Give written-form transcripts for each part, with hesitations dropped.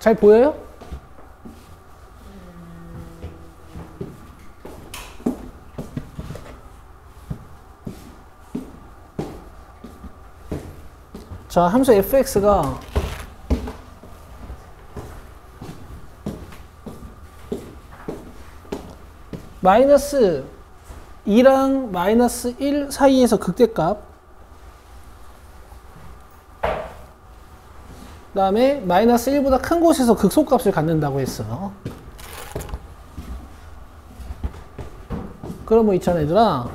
잘 보여요? 자, 함수 fx가 마이너스 2랑 마이너스 1 사이에서 극대값, 그 다음에 마이너스 1보다 큰 곳에서 극소값을 갖는다고 했어. 그럼 뭐 있잖아 얘들아,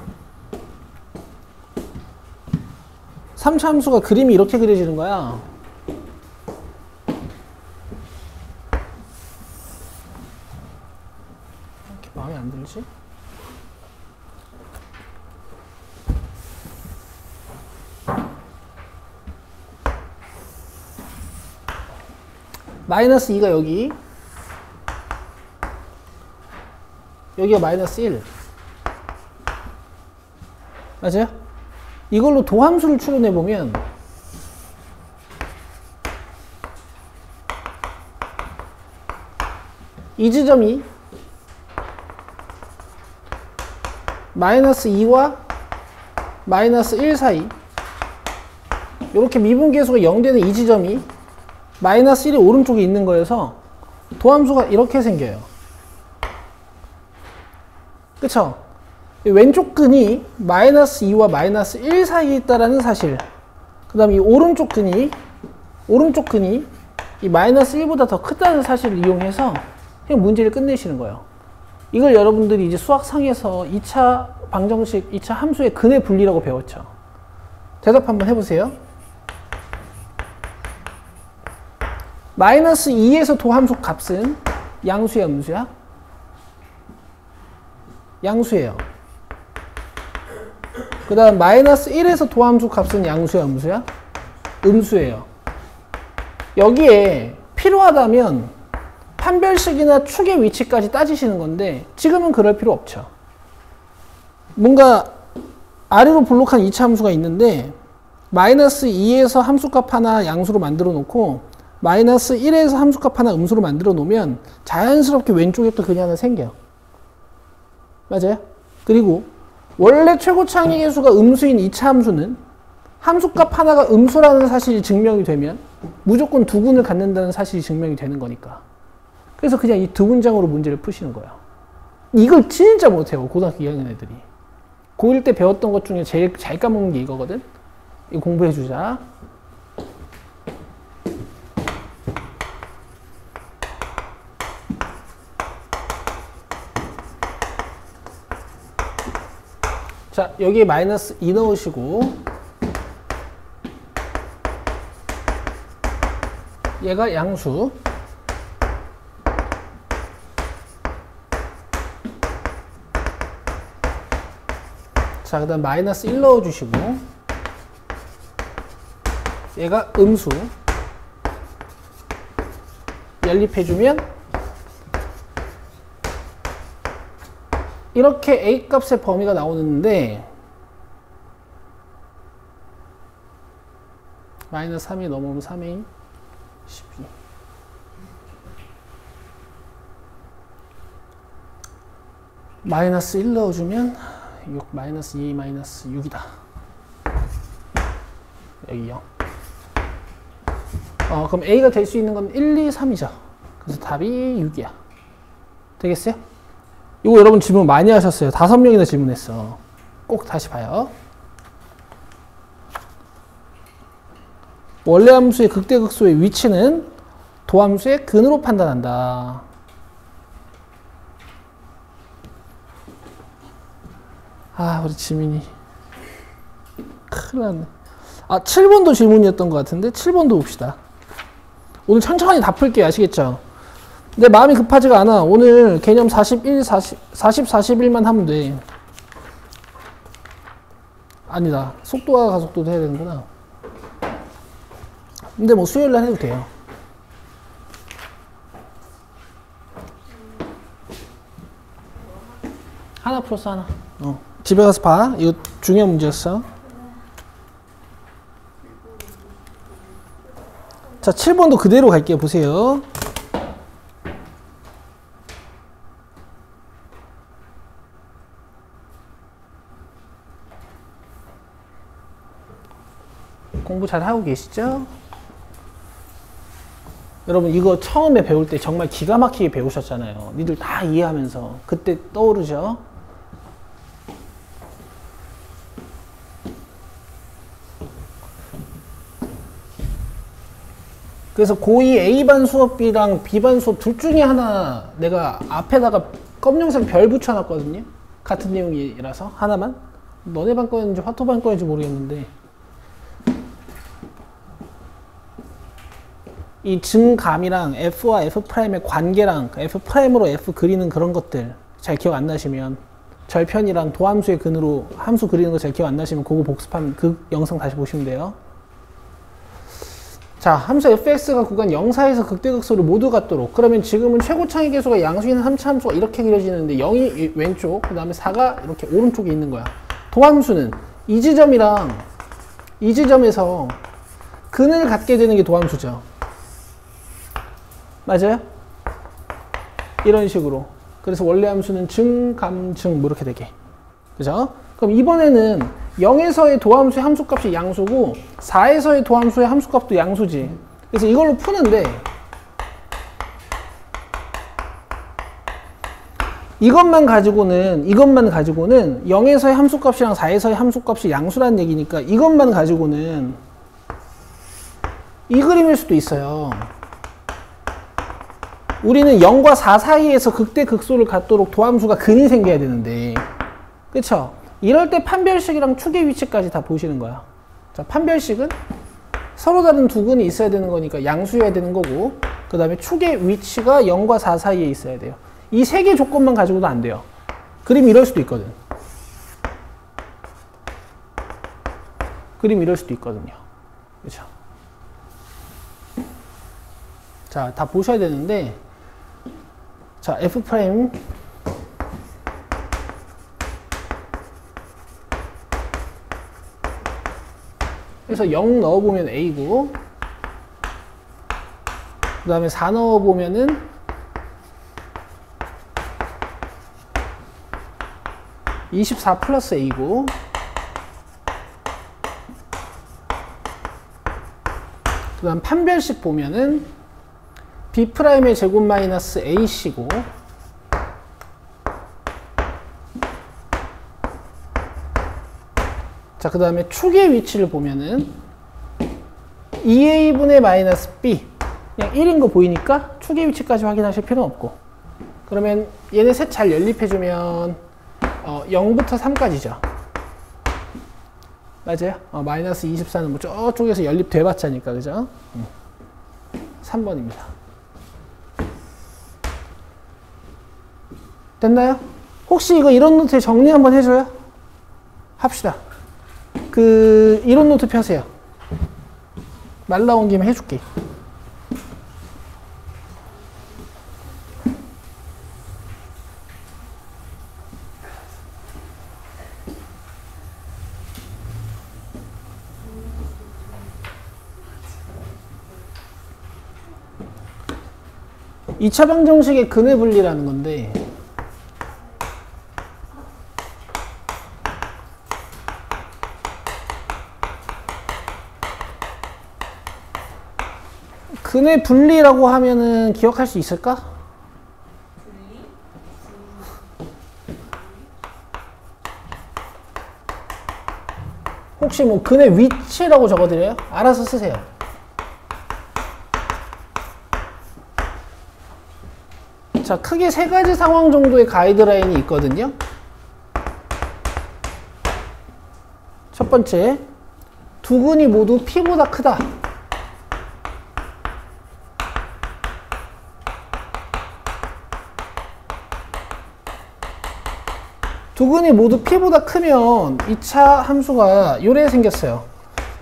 3차 함수가 그림이 이렇게 그려지는 거야. 이렇게 마음에 안 들지? 마이너스 2가 여기가 마이너스 1 맞아요? 이걸로 도함수를 추론해보면 이 지점이 마이너스 2와 마이너스 1 사이, 이렇게 미분계수가 0되는 이 지점이 마이너스 1이 오른쪽에 있는 거여서 도함수가 이렇게 생겨요. 그쵸? 왼쪽 근이 마이너스 2와 마이너스 1 사이에 있다라는 사실, 그 다음에 이 오른쪽 근이 이 마이너스 1보다 더 크다는 사실을 이용해서 그냥 문제를 끝내시는 거예요. 이걸 여러분들이 이제 수학상에서 2차 방정식, 2차 함수의 근의 분리라고 배웠죠. 대답 한번 해보세요. 마이너스 2에서 도함수 값은 양수야, 음수야? 양수예요. 그 다음 마이너스 1에서 도함수 값은 양수야, 음수야? 음수예요. 여기에 필요하다면 판별식이나 축의 위치까지 따지시는 건데 지금은 그럴 필요 없죠. 뭔가 아래로 볼록한 2차 함수가 있는데 마이너스 2에서 함수값 하나 양수로 만들어 놓고 마이너스 1에서 함수값 하나 음수로 만들어 놓으면 자연스럽게 왼쪽에 또 근이 하나 생겨. 맞아요? 그리고 원래 최고차항의 계수가 음수인 2차 함수는 함수값 하나가 음수라는 사실이 증명이 되면 무조건 두 근을 갖는다는 사실이 증명이 되는 거니까. 그래서 그냥 이 두 문장으로 문제를 푸시는 거예요. 이걸 진짜 못해요, 고등학교 2학년 애들이. 고1 때 배웠던 것 중에 제일 잘 까먹는 게 이거거든. 이거 공부해주자. 자, 여기에 마이너스 2 넣으시고 얘가 양수, 자, 그 다음 마이너스 1 넣어주시고 얘가 음수 연립해주면 이렇게 A값의 범위가 나오는데 마이너스 3이 넘으면 3A 12 마이너스 1 넣어주면 6 마이너스 2 마이너스 6이다. 여기 0. 그럼 A가 될 수 있는 건 1, 2, 3이죠. 그래서 답이 6이야. 되겠어요? 이거 여러분 질문 많이 하셨어요. 5명이나 질문했어. 꼭 다시 봐요. 원래 함수의 극대극소의 위치는 도함수의 근으로 판단한다. 아, 우리 지민이 큰일 났네. 7번도 질문이었던 것 같은데 7번도 봅시다. 오늘 천천히 다 풀게요. 아시겠죠? 내 마음이 급하지가 않아. 오늘 개념 41, 40, 41만 하면 돼. 아니다. 속도와 가속도도 해야 되는구나. 근데 뭐 수요일날 해도 돼요. 하나 플러스 하나. 집에 가서 봐. 이거 중요한 문제였어. 자, 7번도 그대로 갈게요. 보세요. 공부 잘 하고 계시죠? 여러분 이거 처음에 배울 때 정말 기가 막히게 배우셨잖아요. 니들 다 이해하면서 그때 떠오르죠? 그래서 고2 A반 수업이랑 B반 수업 둘 중에 하나 내가 앞에다가 검정색 별 붙여놨거든요. 같은 내용이라서 하나만. 너네 반 거였는지 화토 반 거였는지 모르겠는데 이 증감이랑 F와 F'의 관계랑 F'으로 F 그리는 그런 것들 잘 기억 안 나시면 절편이랑 도함수의 근으로 함수 그리는 거 잘 기억 안 나시면 그거 복습하면 그 영상 다시 보시면 돼요. 자, 함수 fx가 구간 0, 4에서 극대극소를 모두 갖도록. 그러면 지금은 최고차의 계수가 양수인 3차 함수가 이렇게 그려지는데 0이 왼쪽, 그 다음에 4가 이렇게 오른쪽에 있는 거야. 도함수는 이 지점이랑 이 지점에서 근을 갖게 되는 게 도함수죠. 맞아요? 이런 식으로. 그래서 원래 함수는 증, 감, 증 뭐 이렇게 되게. 그죠? 그럼 이번에는 0에서의 도함수의 함수값이 양수고 4에서의 도함수의 함수값도 양수지. 그래서 이걸로 푸는데 이것만 가지고는 0에서의 함수값이랑 4에서의 함수값이 양수라는 얘기니까 이것만 가지고는 이 그림일 수도 있어요. 우리는 0과 4 사이에서 극대극소를 갖도록 도함수가 근이 생겨야 되는데, 그쵸? 이럴 때 판별식이랑 축의 위치까지 다 보시는 거야. 자, 판별식은 서로 다른 두 근이 있어야 되는 거니까 양수여야 되는 거고, 그 다음에 축의 위치가 0과 4 사이에 있어야 돼요. 이 세 개 조건만 가지고도 안 돼요. 그림이 이럴 수도 있거든. 그림이 이럴 수도 있거든요. 그쵸? 자, 다 보셔야 되는데, 자, F' 그래서 0 넣어보면 A고, 그 다음에 4 넣어보면은 24 플러스 A고, 그 다음 판별식 보면은 B'의 제곱 마이너스 AC고, 자, 그 다음에 축의 위치를 보면은 2A분의 마이너스 B, 그냥 1인 거 보이니까 축의 위치까지 확인하실 필요는 없고, 그러면 얘네 셋 잘 연립해주면 0부터 3까지죠. 맞아요? 마이너스 24는 뭐 저쪽에서 연립돼봤자니까, 그죠? 3번입니다. 됐나요? 혹시 이거 이론 노트에 정리 한번 해줘요? 합시다. 그 이론 노트 펴세요. 말 나온 김에 해줄게. 이 차 방정식의 근의 분리라는 건데, 근의 분리라고 하면은 기억할 수 있을까? 혹시 뭐 근의 위치라고 적어드려요? 알아서 쓰세요. 자, 크게 세 가지 상황 정도의 가이드라인이 있거든요. 첫 번째, 두 근이 모두 P보다 크다. 두 근이 모두 P보다 크면 2차 함수가 요래 생겼어요.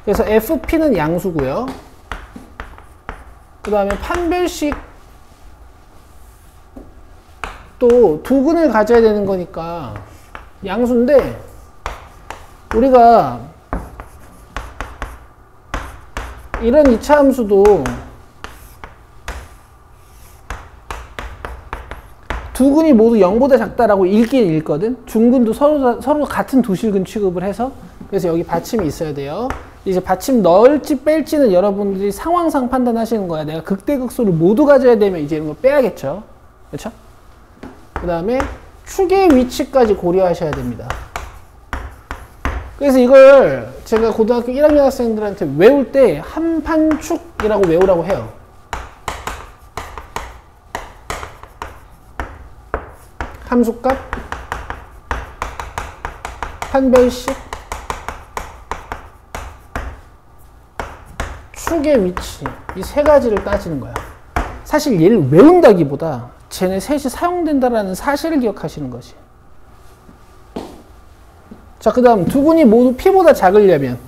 그래서 FP는 양수고요. 그 다음에 판별식 또 두 근을 가져야 되는 거니까 양수인데, 우리가 이런 2차 함수도 두 근이 모두 0보다 작다라고 읽긴 읽거든. 중근도 서로 같은 두실근 취급을 해서. 그래서 여기 받침이 있어야 돼요. 이제 받침 넣을지 뺄지는 여러분들이 상황상 판단하시는 거야. 내가 극대극소를 모두 가져야 되면 이제 이런 거 빼야겠죠. 그렇죠? 그 다음에 축의 위치까지 고려하셔야 됩니다. 그래서 이걸 제가 고등학교 1학년 학생들한테 외울 때 한판축이라고 외우라고 해요. 함수값, 판별식, 축의 위치, 이 세 가지를 따지는 거야. 사실 얘를 외운다기보다 쟤네 셋이 사용된다라는 사실을 기억하시는 거지. 자, 그 다음 두근이 모두 P보다 작으려면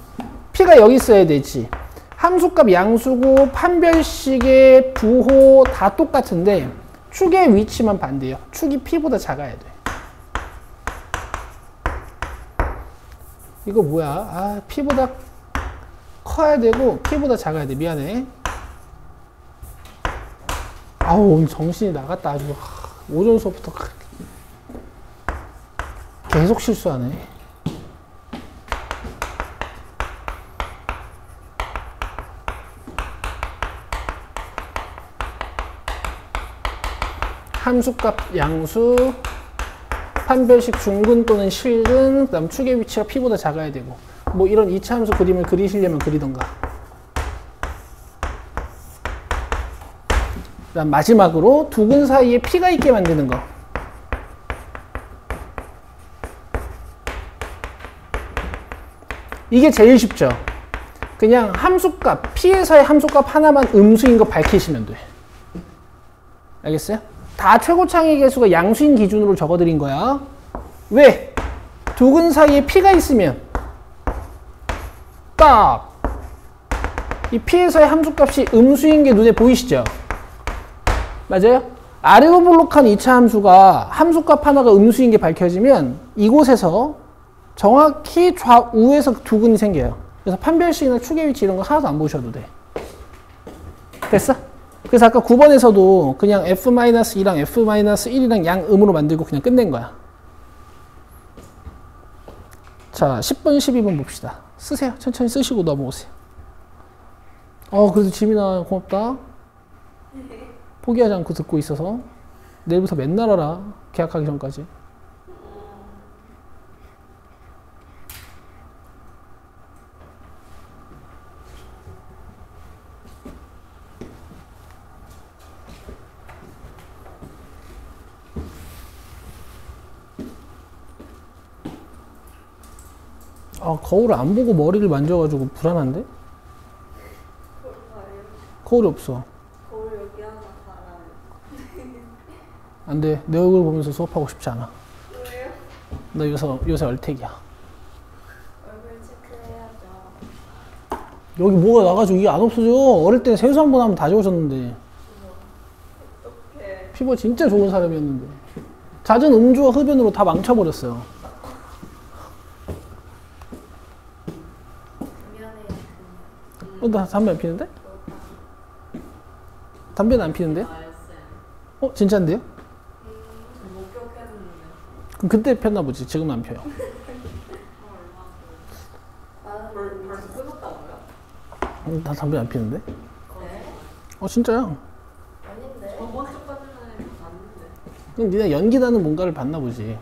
P가 여기 있어야 되지. 함수값 양수고 판별식의 부호 다 똑같은데 축의 위치만 반대예요. 축이 P보다 작아야 돼. 이거 뭐야? 아, P보다 커야 되고 P보다 작아야 돼. 미안해. 아우, 오늘 정신이 나갔다. 아주 오전 수업부터 계속 실수하네. 함수값 양수, 판별식 중근 또는 실근, 그 다음 축의 위치가 P보다 작아야 되고, 뭐 이런 이차함수 그림을 그리시려면 그리던가. 그 다음 마지막으로 두근 사이에 P가 있게 만드는 거. 이게 제일 쉽죠. 그냥 함수값, P에서의 함수값 하나만 음수인 거 밝히시면 돼. 알겠어요? 다 최고창의 개수가 양수인 기준으로 적어드린 거야. 왜? 두근 사이에 P가 있으면 딱 이 P에서의 함수값이 음수인 게 눈에 보이시죠? 맞아요? 아래로 볼록한 2차 함수가 함수값 하나가 음수인 게 밝혀지면 이곳에서 정확히 좌우에서 두근이 생겨요. 그래서 판별식이나 축의 위치 이런 거 하나도 안 보셔도 돼. 됐어? 그래서 아까 9번에서도 그냥 F-2랑 F-1이랑 양음으로 만들고 그냥 끝낸 거야. 자, 10번, 12번 봅시다. 쓰세요. 천천히 쓰시고 넘어오세요. 그래도 지민아 고맙다. 포기하지 않고 듣고 있어서. 내일부터 맨날 하라. 계약하기 전까지. 거울을 안 보고 머리를 만져가지고 불안한데? 거울이 없어. 거울 여기 하나 달아요. 안 돼. 내 얼굴 보면서 수업하고 싶지 않아. 왜요? 너 요새 얼택이야. 얼굴 체크해야죠. 여기 뭐가 나가지고 이게 안 없어져. 어릴 때 세수 한 번 하면 다 지워졌는데. 어떡해. 피부가 진짜 좋은 사람이었는데. 잦은 음주와 흡연으로 다 망쳐버렸어요. 나 담배 안 피는데? 담배는 안 피는데요? 진짜인데요? 그럼 그때 폈나 보지. 지금은 안 펴요. 벌써 끊었다고요? 나 담배 안 피는데? 네? 진짜요? 아닌데. 저번 주까지는 봤는데. 그럼 니네 연기나는 뭔가를 봤나 보지.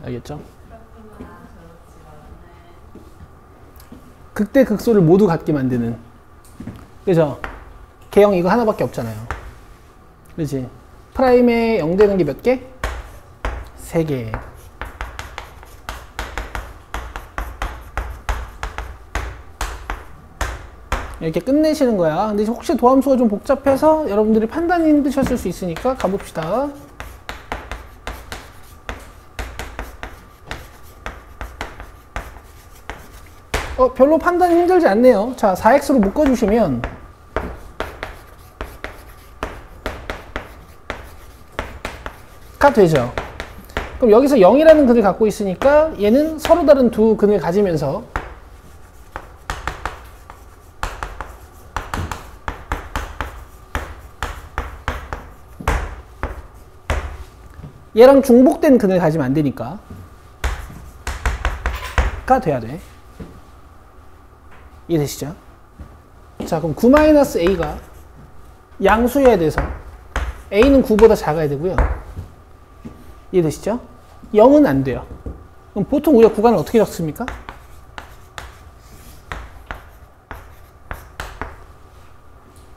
알겠죠? 극대 극소를 모두 갖게 만드는. 그죠? 개형 이거 하나밖에 없잖아요. 그렇지? 프라임에 0 되는 게 몇 개? 3개. 이렇게 끝내시는 거야. 근데 혹시 도함수가 좀 복잡해서 여러분들이 판단이 힘드셨을 수 있으니까 가봅시다. 별로 판단이 힘들지 않네요. 자, 4x로 묶어주시면 가 되죠. 그럼 여기서 0이라는 근을 갖고 있으니까 얘는 서로 다른 두 근을 가지면서 얘랑 중복된 근을 가지면 안 되니까 돼야 돼. 이해되시죠? 자, 그럼 9-a가 양수여야 돼서 a는 9보다 작아야 되고요. 이해되시죠? 0은 안 돼요. 그럼 보통 우리가 구간을 어떻게 적습니까?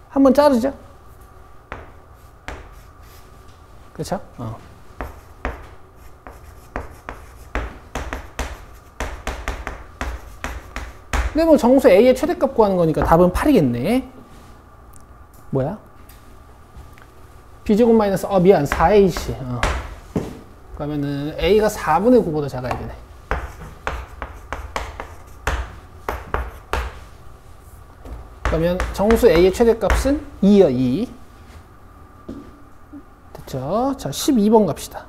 한번 자르죠? 그렇죠? 근데 뭐 정수 a의 최대값 구하는 거니까 답은 8이겠네. 뭐야? b제곱 마이너스 미안 4ac. 그러면은 a가 4분의 9보다 작아야 되네. 그러면 정수 a의 최대값은 2야, 2. 됐죠? 자, 12번 갑시다.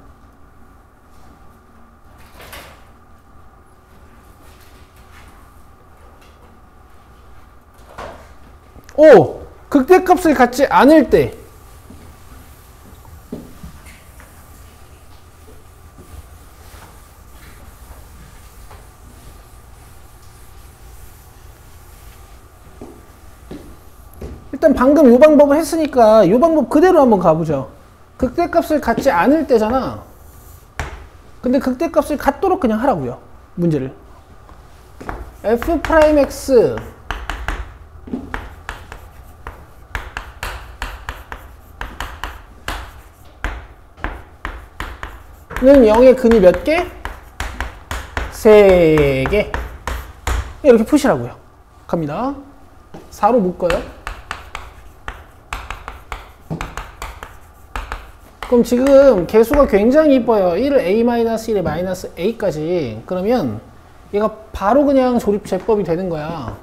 오! 극대값을 갖지 않을 때 일단 방금 이 방법을 했으니까 이 방법 그대로 한번 가보죠. 극대값을 갖지 않을 때잖아. 근데 극대값을 갖도록 그냥 하라고요. 문제를. f'x 는 0의 근이 몇 개? 3개. 이렇게 푸시라고요. 갑니다. 4로 묶어요. 그럼 지금 개수가 굉장히 이뻐요. 1을 a-1에 마이너스 a까지. 그러면 얘가 바로 그냥 조립제법이 되는 거야.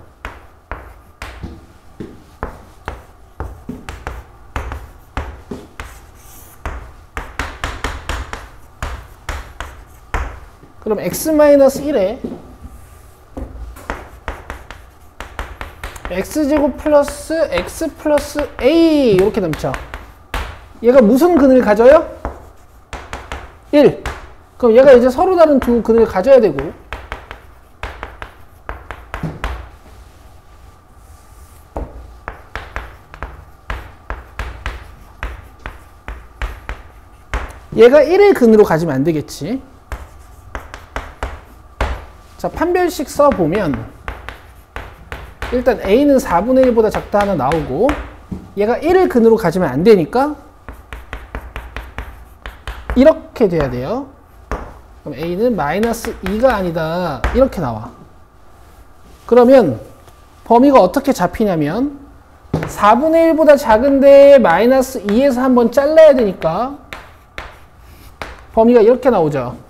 그럼 x-1에 x제곱 플러스 x 플러스 a 이렇게 남죠. 얘가 무슨 근을 가져요? 1. 그럼 얘가 이제 서로 다른 두 근을 가져야 되고, 얘가 1의 근으로 가지면 안 되겠지. 자, 판별식 써보면 일단 a는 4분의 1보다 작다 하나 나오고, 얘가 1을 근으로 가지면 안 되니까 이렇게 돼야 돼요. 그럼 a는 마이너스 2가 아니다 이렇게 나와. 그러면 범위가 어떻게 잡히냐면 4분의 1보다 작은데 마이너스 2에서 한번 잘라야 되니까 범위가 이렇게 나오죠.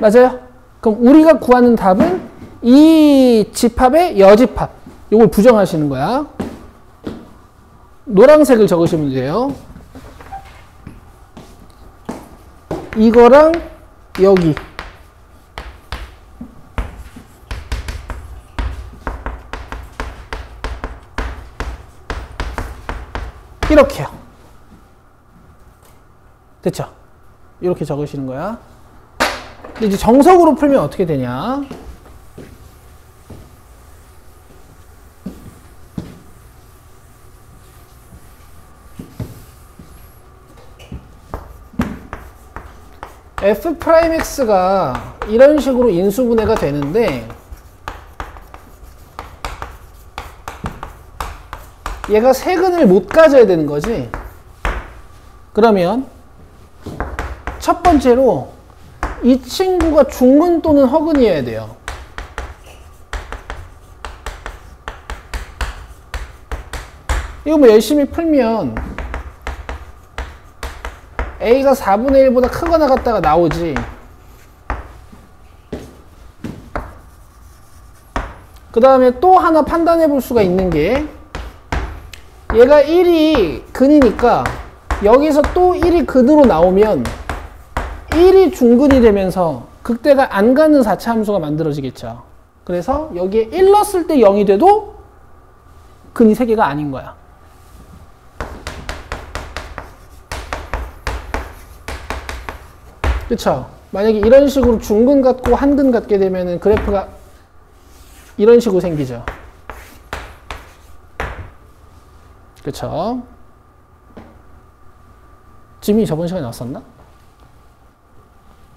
맞아요? 그럼 우리가 구하는 답은 이 집합의 여집합. 이걸 부정하시는 거야. 노란색을 적으시면 돼요. 이거랑 여기. 이렇게요. 됐죠? 이렇게 적으시는 거야. 근데 이제 정석으로 풀면 어떻게 되냐? f'x가 이런 식으로 인수분해가 되는데 얘가 세근을 못 가져야 되는 거지. 그러면 첫 번째로 이 친구가 중근 또는 허근이어야 돼요. 이거 뭐 열심히 풀면 a가 4분의 1보다 크거나 같다가 나오지. 그 다음에 또 하나 판단해 볼 수가 있는 게 얘가 1이 근이니까 여기서 또 1이 근으로 나오면 1이 중근이 되면서 극대가 안 가는 4차 함수가 만들어지겠죠. 그래서 여기에 1 넣었을 때 0이 돼도 근이 3개가 아닌 거야. 그쵸? 만약에 이런 식으로 중근 같고 한근 같게 되면은 그래프가 이런 식으로 생기죠. 그쵸? 지민이 저번 시간에 나왔었나?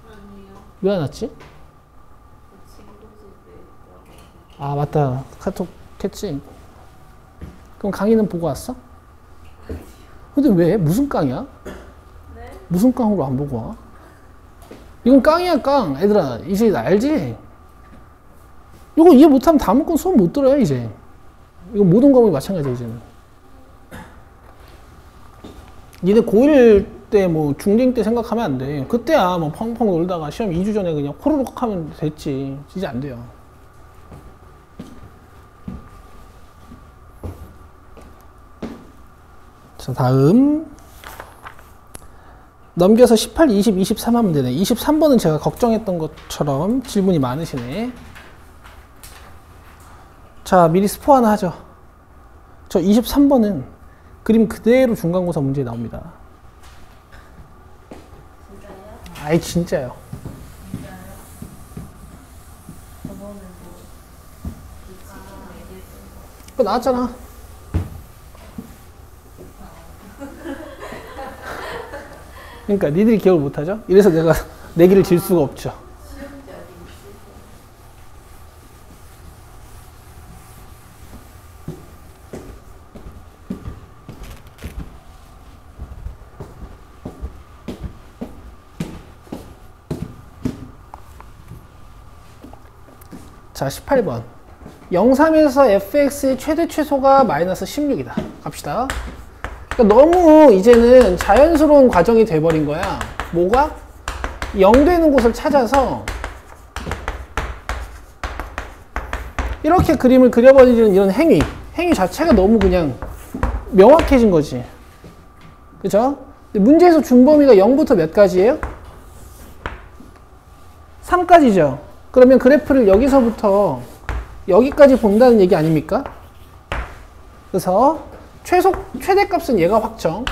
아니요. 왜 안 왔지? 친구 집에 있다가. 아 맞다. 카톡 했지. 그럼 강의는 보고 왔어? 근데 왜? 무슨 깡이야? 네? 무슨 깡으로 안 보고 와? 이건 깡이야 깡. 얘들아 이제 알지? 이거 이해 못하면 다음 건 수업 못 들어요 이제. 이거 모든 과목이 마찬가지야 이제는. 니네 고1 때 뭐 중딩 때 생각하면 안 돼. 그때야 뭐 펑펑 놀다가 시험 2주 전에 그냥 호로록 하면 됐지. 이제 안 돼요. 자 다음 넘겨서 18, 20, 23 하면 되네. 23번은 제가 걱정했던 것처럼 질문이 많으시네. 자 미리 스포 하나 하죠. 저 23번은 그림 그대로 중간고사 문제에 나옵니다. 진짜요? 아이 진짜요. 진짜요? 저번에 뭐 치킨 얘기했던 거. 그거 나왔잖아. 그러니까 니들이 기억을 못하죠? 이래서 내가 내기를 질 수가 없죠. 시험지 어디 있으세요? 자 18번 0,3에서 fx의 최대 최소가 마이너스 16이다. 갑시다. 그러니까 너무 이제는 자연스러운 과정이 돼버린 거야. 뭐가? 0 되는 곳을 찾아서 이렇게 그림을 그려버리는 이런 행위 자체가 너무 그냥 명확해진 거지. 그죠? 근데 문제에서 중범위가 0부터 몇 가지예요? 3까지죠. 그러면 그래프를 여기서부터 여기까지 본다는 얘기 아닙니까? 그래서 최대값은 얘가 확정.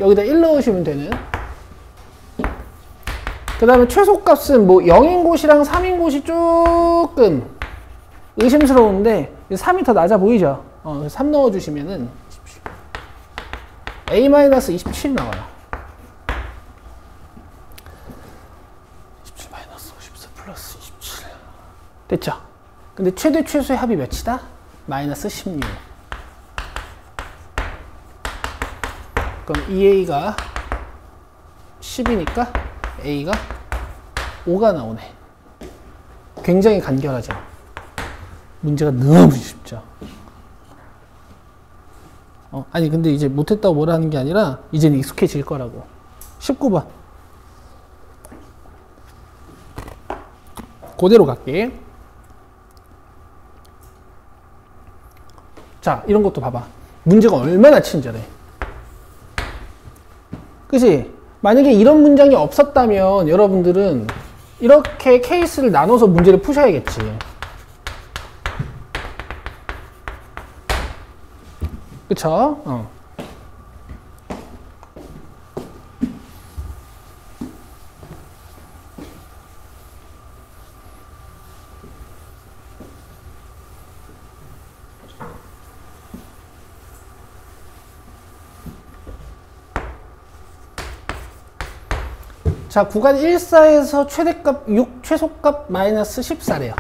여기다 1 넣으시면 되는. 그 다음에 최소값은 뭐 0인 곳이랑 3인 곳이 조금 의심스러운데 3이 더 낮아 보이죠? 3 넣어주시면은 A-27 나와요. 27 마이너스 54 플러스 27 됐죠? 근데 최대 최소의 합이 몇이다? 마이너스 16. 그럼 2a가 10이니까 a가 5가 나오네. 굉장히 간결하죠. 문제가 너무 쉽죠. 아니 근데 이제 못했다고 뭐라는 게 아니라 이제는 익숙해질 거라고. 19번 그대로 갈게. 자 이런 것도 봐봐. 문제가 얼마나 친절해. 그치? 만약에 이런 문장이 없었다면 여러분들은 이렇게 케이스를 나눠서 문제를 푸셔야겠지. 그쵸? 자, 구간 1사에서 최대값 6, 최소값 마이너스 14래요.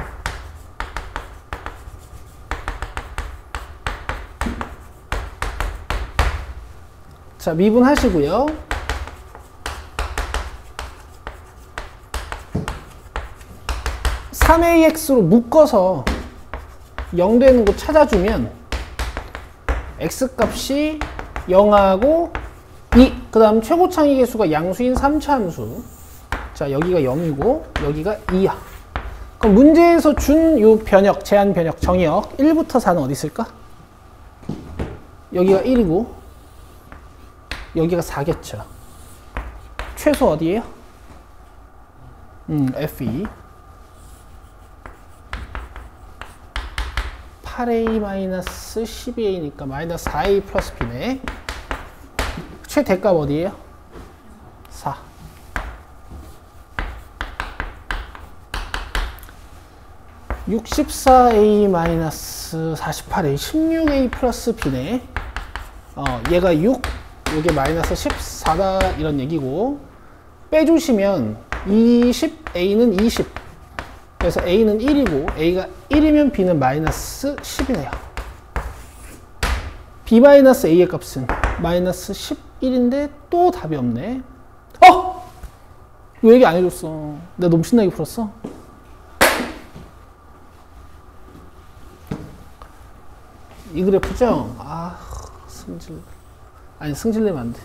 자, 미분하시고요. (3ax로) 묶어서 0 되는 곳 찾아주면 x값이 0하고 2, 그 다음 최고창의 개수가 양수인 3차 함수. 자, 여기가 0이고 여기가 2야. 그럼 문제에서 준 요 변역, 제한 변역, 정의역 1부터 4는 어디 있을까? 여기가 1이고 여기가 4겠죠. 최소 어디예요? F2 8a-12a니까 마이너스 4a 플러스 b네. 최대값 어디에요? 4. (64a-48a) 16a 플러스 b네. 얘가 6, 이게 마이너스 14다 이런 얘기고, 빼주시면 20a는 20, 그래서 a는 1이고 a가 1이면 b는 마이너스 10이네요. b 마이너스 a의 값은 마이너스 11인데 또 답이 없네. 왜 얘기 안 해줬어? 내가 너무 신나게 풀었어? 이 그래프죠? 승질내면 안 돼.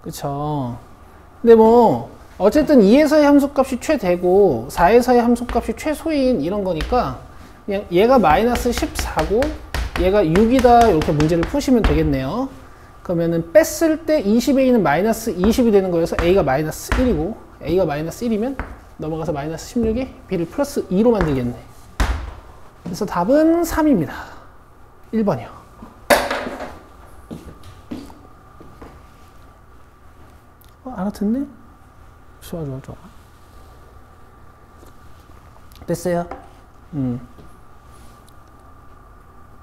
그쵸? 근데 뭐 어쨌든 2에서의 함수값이 최대고 4에서의 함수값이 최소인 이런 거니까 그냥 얘가 마이너스 14고 얘가 6이다 이렇게 문제를 푸시면 되겠네요. 그러면은 뺐을 때 20a는 마이너스 20이 되는 거여서 a가 마이너스 1이고 a가 마이너스 1이면 넘어가서 마이너스 16에 b를 플러스 2로 만들겠네. 그래서 답은 3입니다. 1번이요. 알아듣네? 좋아. 됐어요?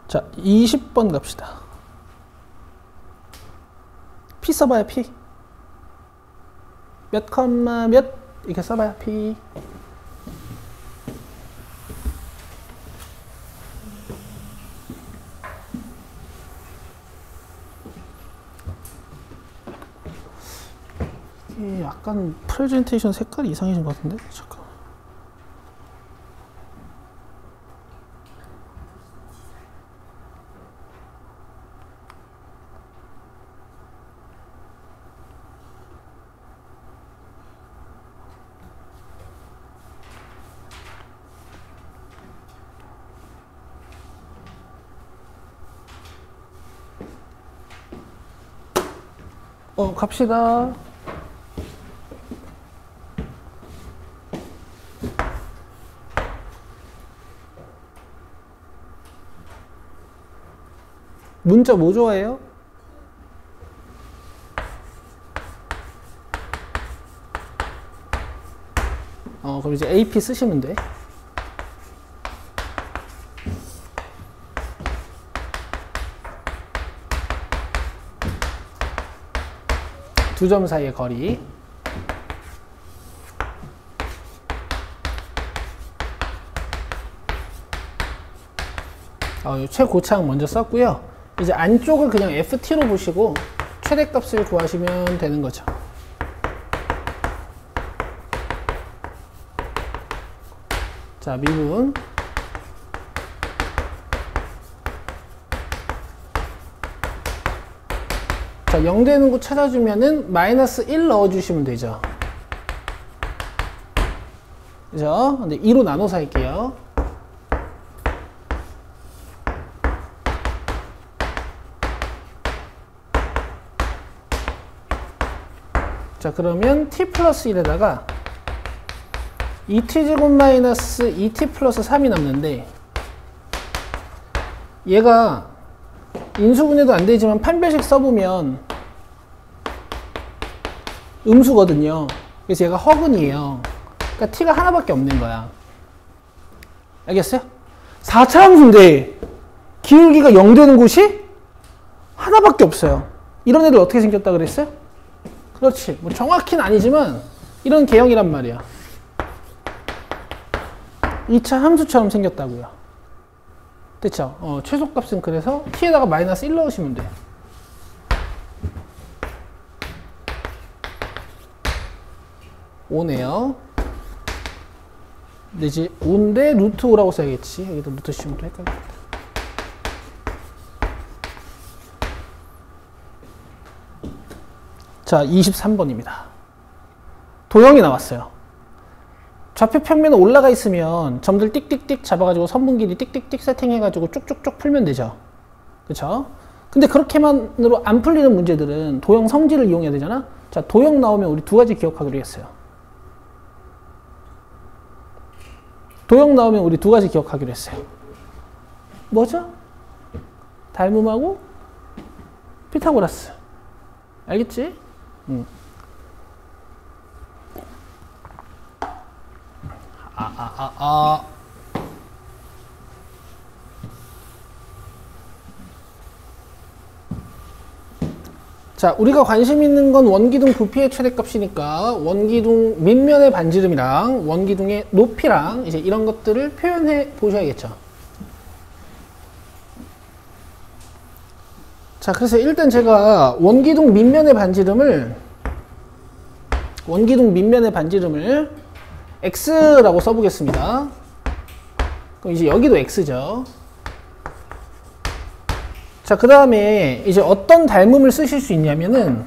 자, 20번 갑시다. P 써봐요, P. 몇 컴마 몇, 이렇게 써봐요, P. 이게 약간 프레젠테이션 색깔이 이상해진 것 같은데? 잠깐. 갑시다. 문자 뭐 좋아해요? 그럼 이제 AP 쓰시면 돼. 두 점 사이의 거리. 최고차항 먼저 썼고요. 이제 안쪽을 그냥 FT로 보시고 최대값을 구하시면 되는 거죠. 자, 미분. 자, 0 되는 거 찾아주면은 마이너스 1 넣어주시면 되죠. 그죠? 근데 2로 나눠서 할게요. 자, 그러면 t 플러스 1에다가 2t제곱 마이너스 2t 플러스 3이 남는데, 얘가 인수분해도 안 되지만 판별식 써보면 음수거든요. 그래서 얘가 허근이에요. 그러니까 t가 하나밖에 없는 거야. 알겠어요? 4차 함수인데 기울기가 0 되는 곳이 하나밖에 없어요. 이런 애들 어떻게 생겼다 그랬어요? 그렇지. 뭐 정확히는 아니지만 이런 개형이란 말이야. 2차 함수처럼 생겼다고요. 됐죠? 최소값은 그래서 t에다가 마이너스 1 넣으시면 돼요. 오네요. 내지 5인데 루트 5라고 써야겠지. 여기도 루트 씌우면 또 헷갈리겠다. 자, 23번입니다. 도형이 나왔어요. 좌표 평면에 올라가 있으면 점들 띡띡띡 잡아가지고 선분 길이 띡띡띡 세팅해가지고 쭉쭉쭉 풀면 되죠. 그쵸? 근데 그렇게만으로 안 풀리는 문제들은 도형 성질을 이용해야 되잖아. 자, 도형 나오면 우리 두 가지 기억하기로 했어요. 도형 나오면 우리 두 가지 기억하기로 했어요. 뭐죠? 닮음하고 피타고라스. 알겠지? 자, 우리가 관심 있는 건 원기둥 부피의 최대값이니까 원기둥 밑면의 반지름이랑 원기둥의 높이랑 이제 이런 것들을 표현해 보셔야겠죠. 자, 그래서 일단 제가 원기둥 밑면의 반지름을 x라고 써보겠습니다. 그럼 이제 여기도 x죠. 자, 그 다음에 이제 어떤 닮음을 쓰실 수 있냐면은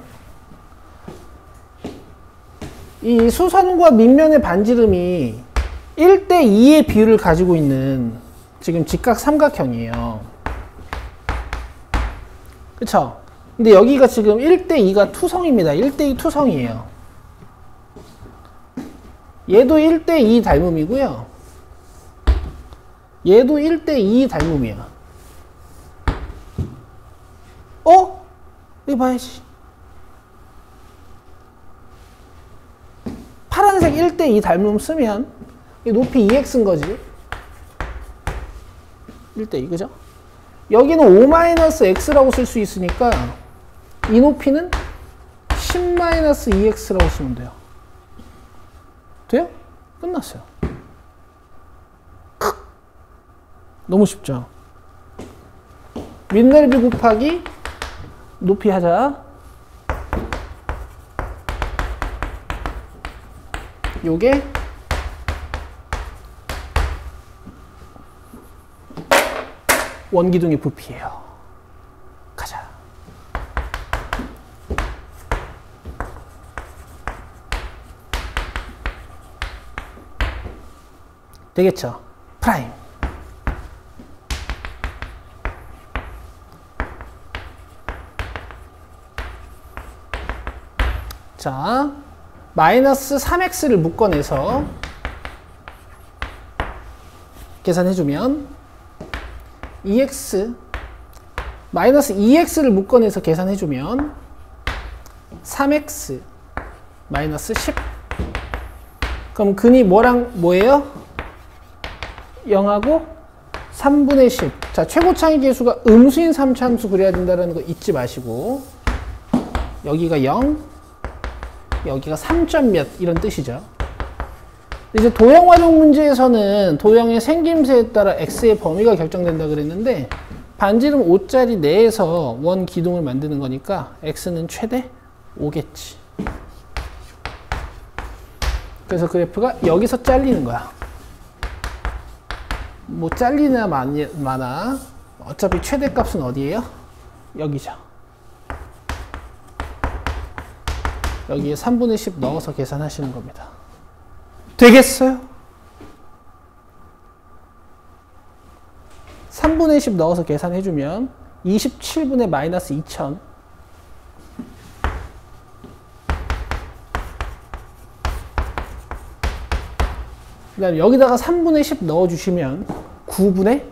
이 수선과 밑면의 반지름이 1대2의 비율을 가지고 있는 지금 직각 삼각형이에요. 그쵸? 근데 여기가 지금 1대2가 투성입니다. 1대2 투성이에요. 얘도 1대2 닮음이고요. 얘도 1대2 닮음이야. 여기 봐야지. 파란색 1대2 닮음 쓰면 이 높이 2x인 거지. 1대2, 그죠? 여기는 5-x라고 쓸 수 있으니까 이 높이는 10-2x라고 쓰면 돼요. 돼요? 끝났어요. 너무 쉽죠? 윗넓이 곱하기 높이 하자. 요게 원기둥의 부피예요. 가자. 되겠죠? 프라임. 자, 마이너스 3x를 묶어내서 계산해주면 2x 마이너스 2x를 묶어내서 계산해주면 3x 마이너스 10. 그럼 근이 뭐랑 뭐예요? 0하고 3분의 10. 자, 최고차의 계수가 음수인 3차함수 그려야 된다는 거 잊지 마시고 여기가 0, 여기가 3점 몇 이런 뜻이죠. 이제 도형 활용 문제에서는 도형의 생김새에 따라 x의 범위가 결정된다 그랬는데 반지름 5짜리 내에서 원 기둥을 만드는 거니까 x는 최대 5겠지. 그래서 그래프가 여기서 잘리는 거야. 뭐 잘리나 마나 어차피 최대값은 어디예요? 여기죠. 여기에 3분의 10 넣어서 계산하시는 겁니다. 되겠어요? 3분의 10 넣어서 계산해주면 27분의 마이너스 2000. 그 다음에 여기다가 3분의 10 넣어주시면 9분의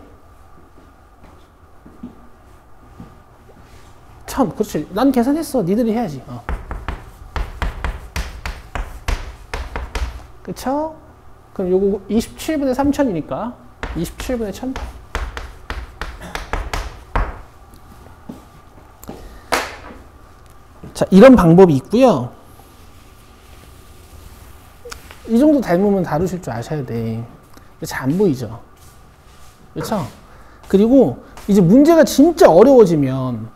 1000. 그렇지. 난 계산했어. 니들이 해야지. 그쵸? 그럼 요거 27분의 3000이니까 27분의 1000. 자, 이런 방법이 있고요. 이 정도 닮으면 다루실 줄 아셔야 돼. 잘 안 보이죠? 그렇죠? 그리고 이제 문제가 진짜 어려워지면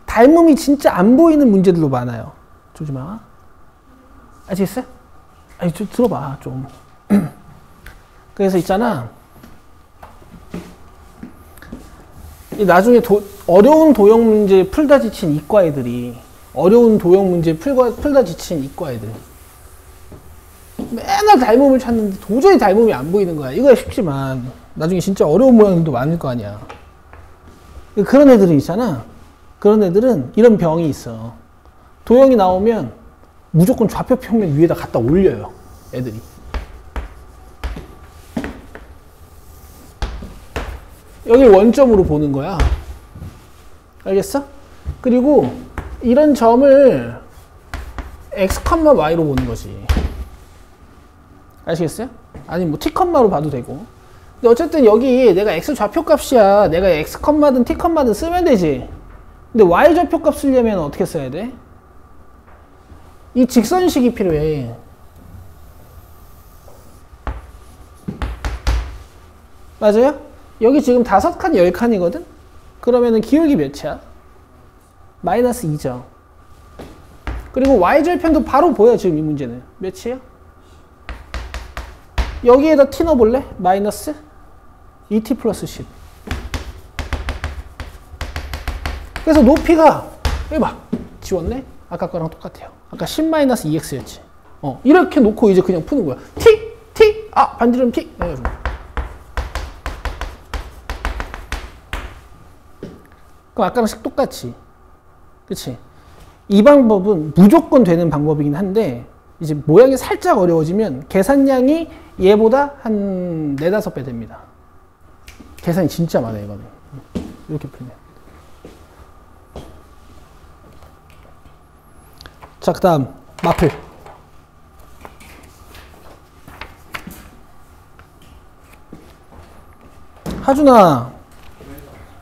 닮음이 진짜 안 보이는 문제들도 많아요. 조지마. 아시겠어요? 아니, 좀 들어봐, 좀. 그래서 있잖아. 나중에 어려운 도형 문제 풀다 지친 이과 애들이, 어려운 도형 문제 풀다 지친 이과 애들. 맨날 닮음을 찾는데 도저히 닮음이 안 보이는 거야. 이거야 쉽지만, 나중에 진짜 어려운 모양들도 많을 거 아니야. 그런 애들은 있잖아. 그런 애들은 이런 병이 있어. 도형이 나오면 무조건 좌표 평면 위에다 갖다 올려요, 애들이. 여기 원점으로 보는 거야. 알겠어? 그리고 이런 점을 x, y로 보는 거지. 아시겠어요? 아니 뭐 t, 로 봐도 되고. 근데 어쨌든 여기 내가 x 좌표값이야. 내가 x, 든 t, 든 쓰면 되지. 근데 y 좌표값 쓰려면 어떻게 써야 돼? 이 직선식이 필요해. 맞아요? 여기 지금 5칸, 10칸이거든? 그러면은 기울기 몇이야? 마이너스 2죠. 그리고 y절편도 바로 보여, 지금 이 문제는. 몇이에요? 여기에다 t 넣어볼래? 마이너스 2t 플러스 10. 그래서 높이가, 여기 봐. 지웠네? 아까 거랑 똑같아요. 아까 10-2x였지. 이렇게 놓고 이제 그냥 푸는 거야. t, 반지름 t. 그럼 아까랑 식 똑같지. 그치? 이 방법은 무조건 되는 방법이긴 한데, 이제 모양이 살짝 어려워지면 계산량이 얘보다 한 4, 5배 됩니다. 계산이 진짜 많아요, 이거는. 이렇게 풀면. 자, 그 다음, 마플. 하준아,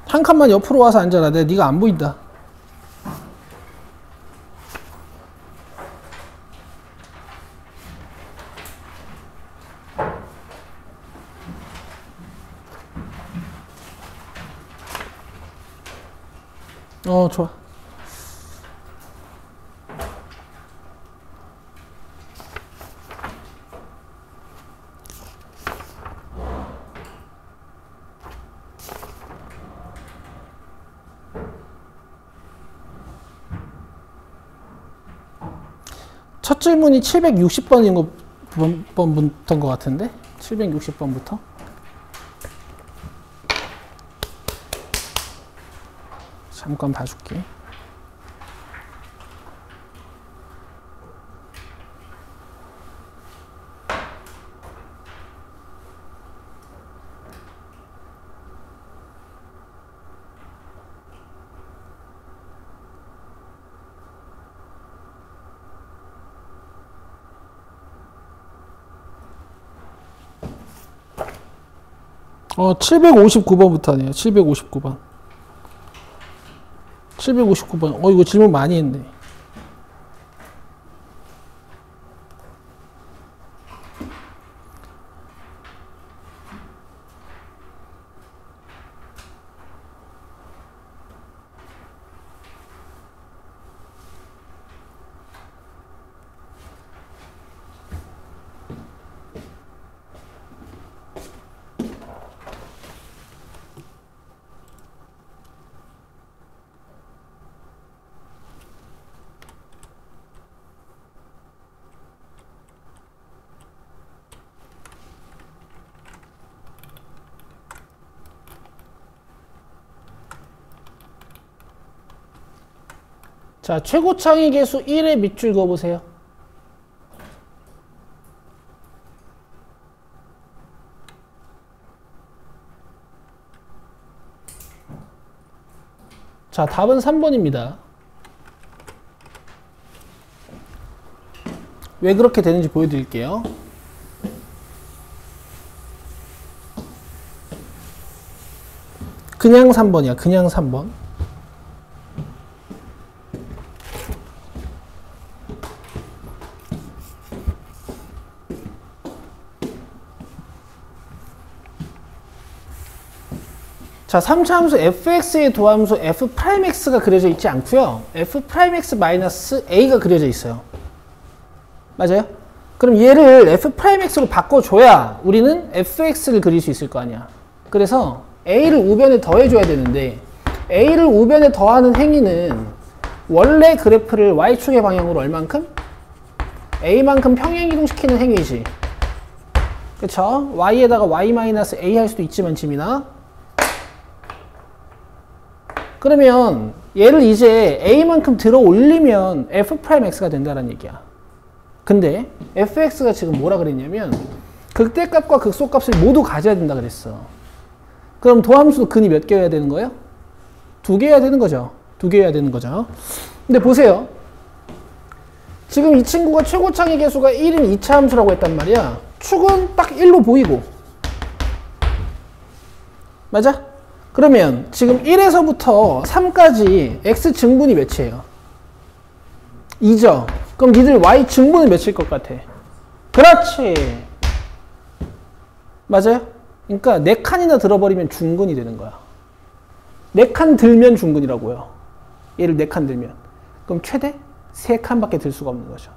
한 칸만 옆으로 와서 앉아라. 내가 네가 안 보인다. 좋아. 첫 질문이 760번인 번부터인 것 같은데? 760번부터? 잠깐 봐줄게. 어, 759번부터 하네요. 759번. 759번. 이거 질문 많이 했네. 자, 최고창의 개수 1의 밑줄 그어보세요. 자, 답은 3번입니다. 왜 그렇게 되는지 보여드릴게요. 그냥 3번이야. 그냥 3번. 자, 3차 함수 fx의 도함수 f'x가 그려져 있지 않고요. f'x 마이너스 a가 그려져 있어요. 맞아요? 그럼 얘를 f'x로 바꿔줘야 우리는 fx를 그릴 수 있을 거 아니야. 그래서 a를 우변에 더해줘야 되는데 a를 우변에 더하는 행위는 원래 그래프를 y축의 방향으로 얼만큼? a만큼 평행이동시키는 행위지. 그쵸? y에다가 y-a 할 수도 있지만 지민아, 그러면 얘를 이제 a만큼 들어 올리면 f'x가 된다는 얘기야. 근데 fx가 지금 뭐라 그랬냐면 극대값과 극소값을 모두 가져야 된다 그랬어. 그럼 도함수도 근이 몇 개여야 되는 거예요? 2개여야 되는 거죠. 2개여야 되는 거죠. 근데 보세요. 지금 이 친구가 최고창의 개수가 1인 2차 함수라고 했단 말이야. 축은 딱 1로 보이고. 맞아? 그러면 지금 1에서부터 3까지 x 증분이 몇이에요? 2죠. 그럼 니들 y 증분은 몇일 것 같아? 그렇지. 맞아요? 그러니까 4칸이나 들어버리면 중근이 되는 거야. 4칸 들면 중근이라고요. 얘를 4칸 들면. 그럼 최대 3칸밖에 들 수가 없는 거죠.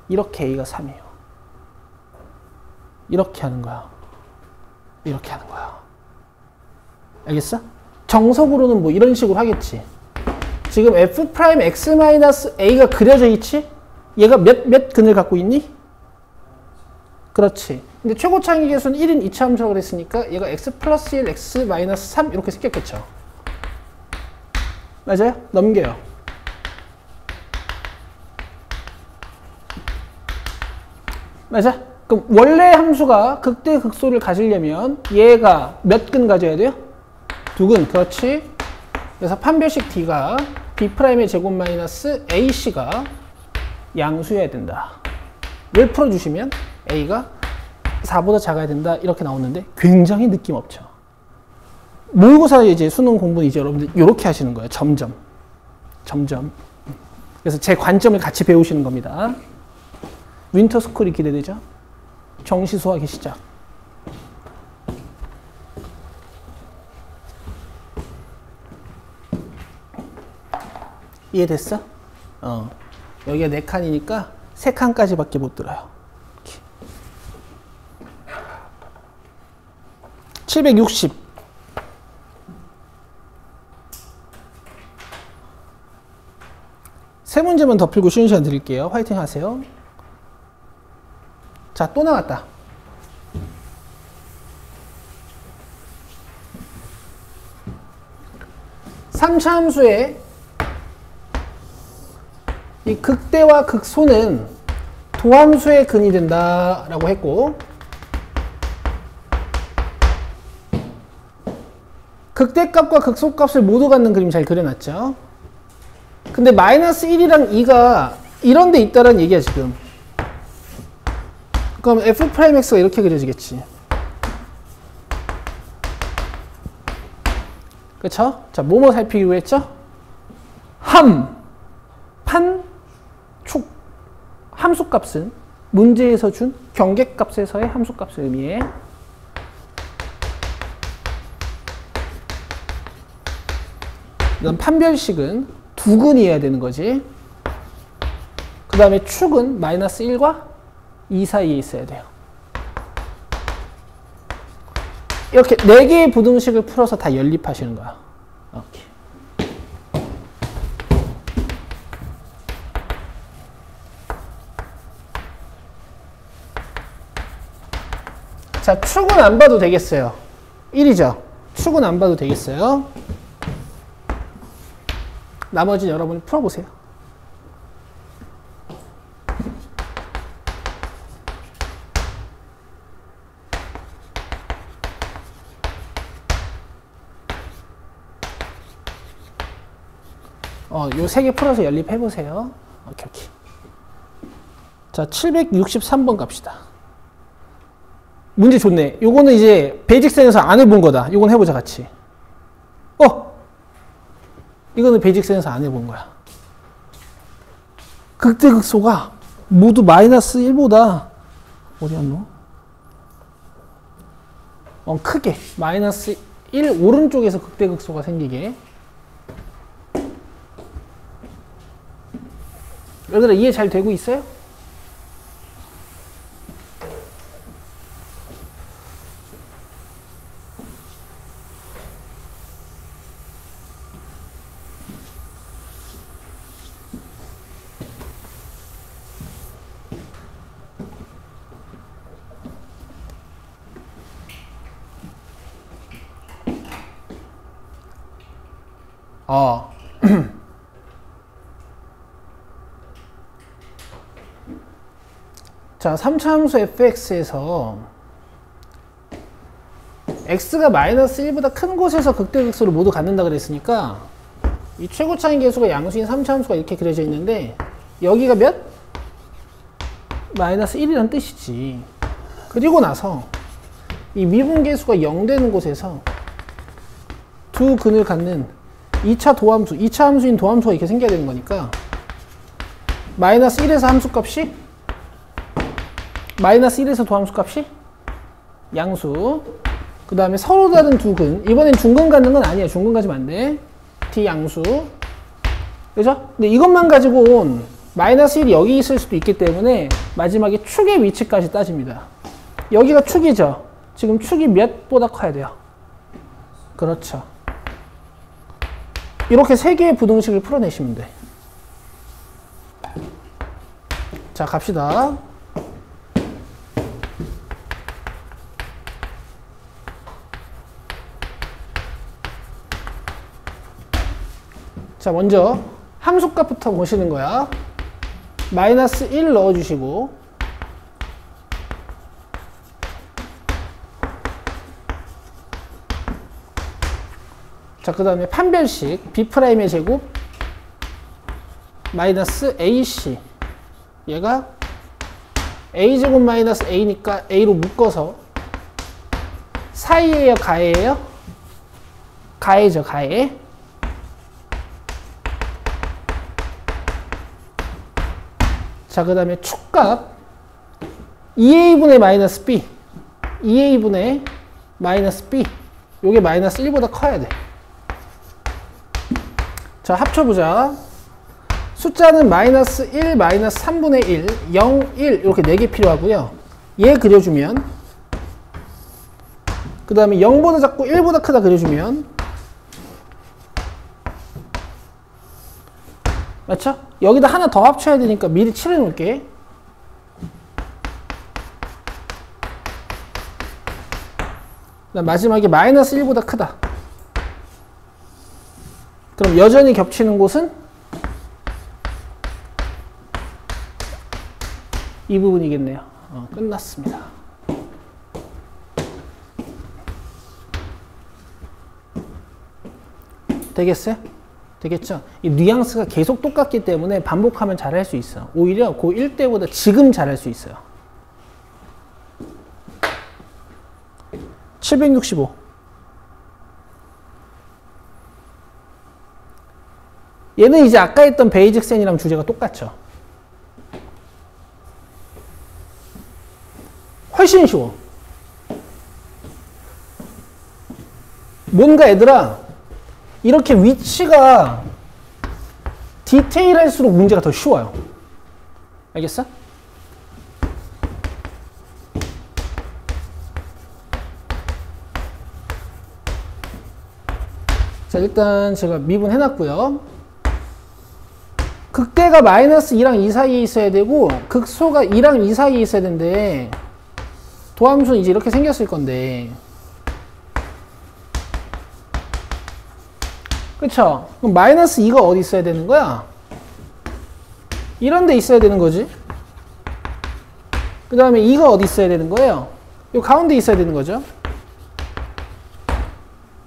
이렇게 a가 3이에요. 이렇게 하는 거야. 이렇게 하는 거야. 알겠어? 정석으로는 뭐 이런 식으로 하겠지. 지금 f'x-a가 그려져 있지? 얘가 몇 근을 갖고 있니? 그렇지. 근데 최고창의 개수는 1인 2차 함수라고 그랬으니까 얘가 x 플러스 1, x 마이너스 3 이렇게 생겼겠죠. 맞아요? 넘겨요. 맞아? 그럼 원래 함수가 극대 극소를 가지려면 얘가 몇 근 가져야 돼요? 2근. 그렇지. 그래서 판별식 d가 b'의 제곱 마이너스 ac가 양수여야 된다. 를 풀어주시면 a가 4보다 작아야 된다. 이렇게 나오는데 굉장히 느낌 없죠. 모의고사 이제 수능 공부는 이제 여러분들 이렇게 하시는 거예요. 점점. 점점. 그래서 제 관점을 같이 배우시는 겁니다. 윈터스쿨이 기대되죠? 정시 수학의 시작. 이해됐어? 여기가 4칸이니까 3칸까지밖에 못 들어요. 760. 세 문제만 더 풀고 쉬는 시간 드릴게요. 화이팅 하세요. 자, 또 나왔다. 삼차 함수의 이 극대와 극소는 도함수의 근이 된다라고 했고, 극대값과 극소값을 모두 갖는 그림 잘 그려놨죠. 근데 마이너스 1이랑 2가 이런 데 있다는 얘기야 지금. 그럼 f'x가 이렇게 그려지겠지. 그쵸? 자, 뭐뭐 살피기로 했죠? 함, 판, 축. 함수값은 문제에서 준 경계값에서의 함수값을 의미해. 그다음 판별식은 2근이어야 되는 거지. 그 다음에 축은 마이너스 1과 2 사이에 있어야 돼요. 이렇게 4개의 부등식을 풀어서 다 연립하시는 거야. 오케이. 자, 축은 안 봐도 되겠어요. 1이죠. 축은 안 봐도 되겠어요. 나머지는 여러분이 풀어보세요. 요 3개 풀어서 연립해보세요. 오케이, 오케이. 자, 763번 갑시다. 문제 좋네. 요거는 이제 베이직센에서 안 해본 거다. 요건 해보자, 같이. 이거는 베이직센에서 안 해본 거야. 극대극소가 모두 마이너스 1보다 어디였노? 크게 마이너스 1 오른쪽에서 극대극소가 생기게. 얘들아, 이해 잘 되고 있어요? 자, 3차 함수 fx에서 x가 마이너스 1보다 큰 곳에서 극대극소를 모두 갖는다 그랬으니까 이 최고차인 계수가 양수인 3차 함수가 이렇게 그려져 있는데 여기가 몇? 마이너스 1이란 뜻이지. 그리고 나서 이 미분계수가 0 되는 곳에서 두 근을 갖는 2차 도함수, 2차 함수인 도함수가 이렇게 생겨야 되는 거니까 마이너스 1에서 함수값이 마이너스 1에서 도함수값이 양수. 그 다음에 서로 다른 두 근. 이번엔 중근 갖는 건 아니야. 중근 가지면 안 돼. D 양수. 그죠? 근데 이것만 가지고 온 마이너스 1이 여기 있을 수도 있기 때문에 마지막에 축의 위치까지 따집니다. 여기가 축이죠. 지금 축이 몇보다 커야 돼요? 그렇죠. 이렇게 세 개의 부등식을 풀어내시면 돼. 자, 갑시다. 자, 먼저 함수값부터 보시는 거야. 마이너스 1 넣어주시고 자, 그 다음에 판별식 B'의 제곱 마이너스 AC 얘가 A제곱 마이너스 A니까 A로 묶어서 사이에요? 가해예요? 가해죠, 가해. 자, 그 다음에 축값 2a분의 마이너스 b 2a분의 마이너스 b 요게 마이너스 1보다 커야 돼. 자, 합쳐보자. 숫자는 마이너스 1, 마이너스 3분의 1, 0, 1 이렇게 4개 필요하고요. 얘 그려주면 그 다음에 0보다 작고 1보다 크다 그려주면 맞죠? 여기다 하나 더 합쳐야 되니까 미리 칠해 놓을게. 마지막에 마이너스 1보다 크다. 그럼 여전히 겹치는 곳은 이 부분이겠네요. 끝났습니다. 되겠어요? 되겠죠? 이 뉘앙스가 계속 똑같기 때문에 반복하면 잘할 수 있어. 오히려 고1 때보다 지금 잘할 수 있어요. 765. 얘는 이제 아까 했던 베이직센이랑 주제가 똑같죠. 훨씬 쉬워. 뭔가 얘들아 이렇게 위치가 디테일할수록 문제가 더 쉬워요. 알겠어? 자, 일단 제가 미분 해놨고요. 극대가 마이너스 2랑 2 사이에 있어야 되고 극소가 2랑 2 사이에 있어야 되는데 도함수는 이제 이렇게 생겼을 건데 그쵸? 그럼 마이너스 2가 어디 있어야 되는 거야? 이런 데 있어야 되는 거지. 그 다음에 2가 어디 있어야 되는 거예요? 이 가운데 있어야 되는 거죠.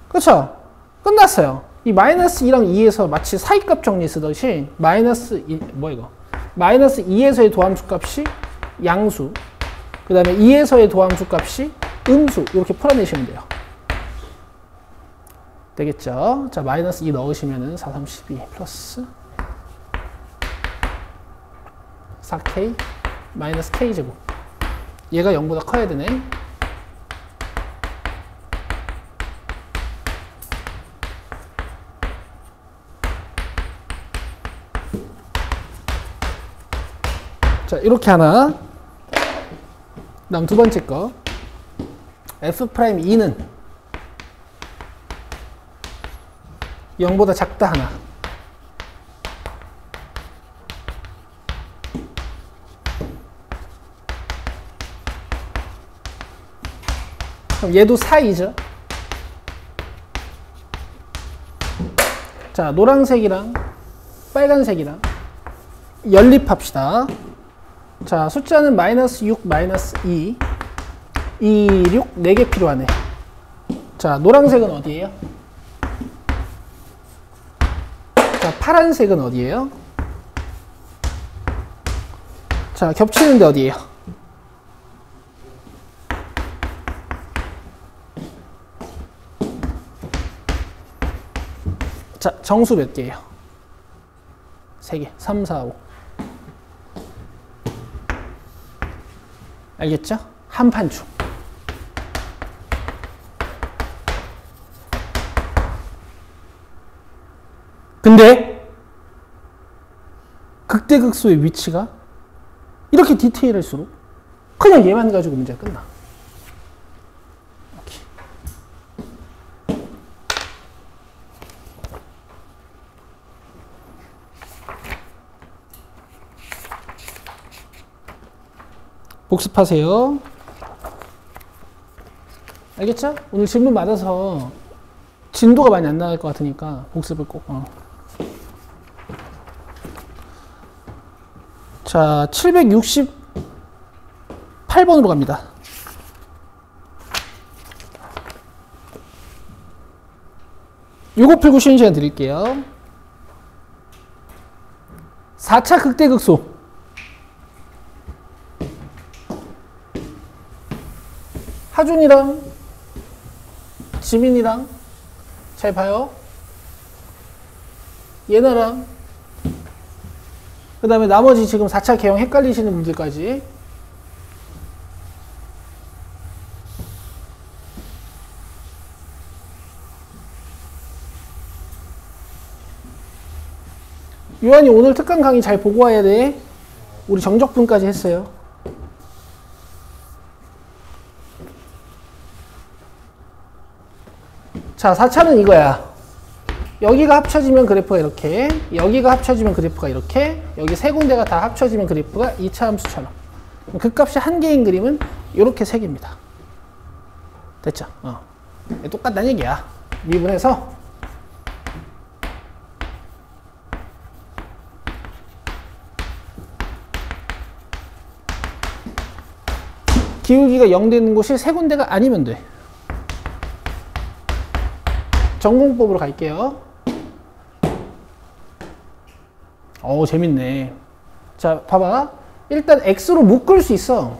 그쵸? 끝났어요. 이 마이너스 2랑 2에서 마치 사이값 정리 쓰듯이 마이너스 2, 마이너스 2에서의 도함수 값이 양수, 그 다음에 2에서의 도함수 값이 음수, 이렇게 풀어내시면 돼요. 되겠죠? 자, 마이너스 2 넣으시면은 4, 3, 12 플러스 4k 마이너스 k제곱. 얘가 0보다 커야 되네. 자, 이렇게 하나. 다음 두 번째 거. F'2는 0보다 작다 하나. 그럼 얘도 4이죠. 자, 노란색이랑 빨간색이랑 연립합시다. 자, 숫자는 마이너스 6, 마이너스 2, 2, 6, 4개 필요하네. 자, 노란색은 어디예요? 자, 파란색은 어디예요? 자, 겹치는데 어디예요? 자, 정수 몇 개예요? 3개. 3, 4, 5. 알겠죠? 한판충. 근데 극대극소의 위치가 이렇게 디테일할수록 그냥 얘만 가지고 문제가 끝나. 오케이. 복습하세요. 알겠죠? 오늘 질문 맞아서 진도가 많이 안 나갈 것 같으니까 복습을 꼭. 자, 768번으로 갑니다. 요거 풀고 쉬는 시간 드릴게요. 4차 극대극소. 하준이랑 지민이랑 잘 봐요. 예나랑 그 다음에 나머지 지금 4차 개형 헷갈리시는 분들까지. 요한이 오늘 특강 강의 잘 보고 와야 돼. 우리 정적분까지 했어요. 자, 4차는 이거야. 여기가 합쳐지면 그래프가 이렇게, 여기가 합쳐지면 그래프가 이렇게, 여기 세 군데가 다 합쳐지면 그래프가 2차 함수처럼. 그 값이 한 개인 그림은 이렇게 세 개입니다. 됐죠? 똑같다는 얘기야. 미분해서 기울기가 0 되는 곳이 세 군데가 아니면 돼. 전공법으로 갈게요. 재밌네. 자, 봐봐. 일단 x로 묶을 수 있어.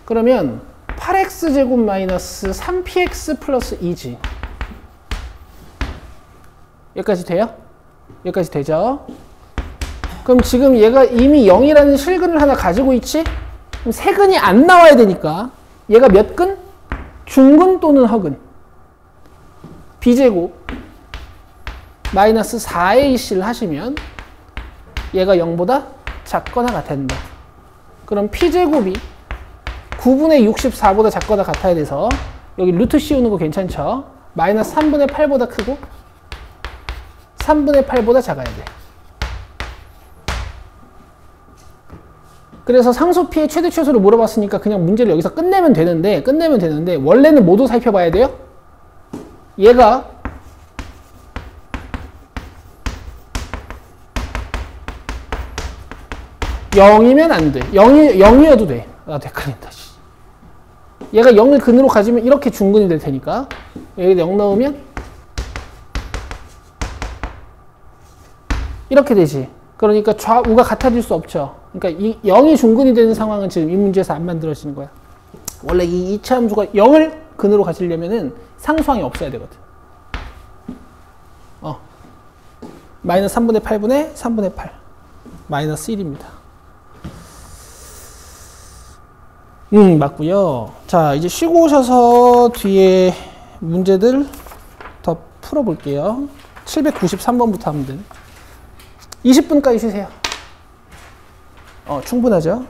그러면 8x제곱 마이너스 3px 플러스 2지. 여기까지 돼요? 여기까지 되죠? 그럼 지금 얘가 이미 0이라는 실근을 하나 가지고 있지? 그럼 세근이 안 나와야 되니까 얘가 몇 근? 중근 또는 허근. b제곱 마이너스 4ac를 하시면 얘가 0보다 작거나 같아진다. 그럼 p제곱이 9분의 64보다 작거나 같아야 돼서 여기 루트 씌우는 거 괜찮죠? 마이너스 3분의 8보다 크고 3분의 8보다 작아야 돼. 그래서 상수피의 최대 최소를 물어봤으니까 그냥 문제를 여기서 끝내면 되는데 원래는 뭐도 살펴봐야 돼요? 얘가 (0이면) 안 돼. 0이어도 돼. 헷갈린다. 얘가 0을 근으로 가지면 이렇게 중근이 될 테니까 여기다 0 넣으면 이렇게 되지. 그러니까 좌우가 같아질 수 없죠. 그러니까 이 0이 중근이 되는 상황은 지금 이 문제에서 안 만들어지는 거야. 원래 이 2차 함수가 0을 근으로 가지려면은 상수항이 없어야 되거든. 마이너스 3분의 8분의 3분의 8 마이너스 1입니다. 맞고요. 자, 이제 쉬고 오셔서 뒤에 문제들 더 풀어볼게요. 793번부터 하면 돼. 20분까지 쉬세요. 충분하죠?